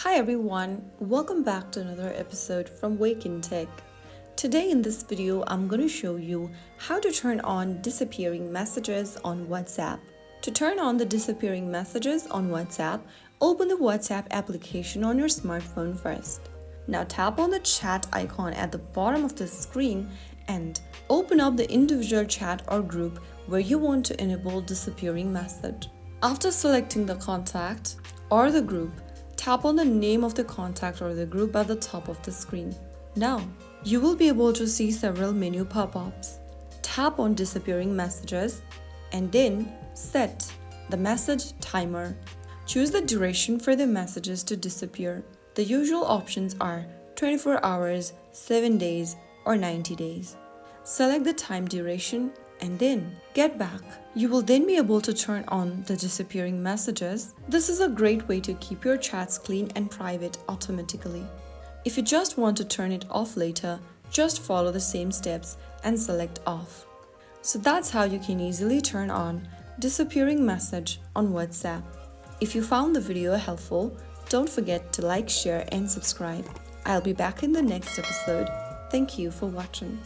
Hi everyone, welcome back to another episode from Wake&Tech. Today in this video, I'm going to show you how to turn on disappearing messages on WhatsApp. To turn on the disappearing messages on WhatsApp, open the WhatsApp application on your smartphone first. Now tap on the chat icon at the bottom of the screen and open up the individual chat or group where you want to enable disappearing message. After selecting the contact or the group, tap on the name of the contact or the group at the top of the screen. Now, you will be able to see several menu pop-ups. Tap on disappearing messages and then set the message timer. Choose the duration for the messages to disappear. The usual options are 24 hours, 7 days, or 90 days. Select the time duration and then get back. You will then be able to turn on the disappearing messages. This is a great way to keep your chats clean and private automatically. If you just want to turn it off later, just follow the same steps and select off. So that's how you can easily turn on disappearing message on WhatsApp. If you found the video helpful, don't forget to like, share, and subscribe. I'll be back in the next episode. Thank you for watching.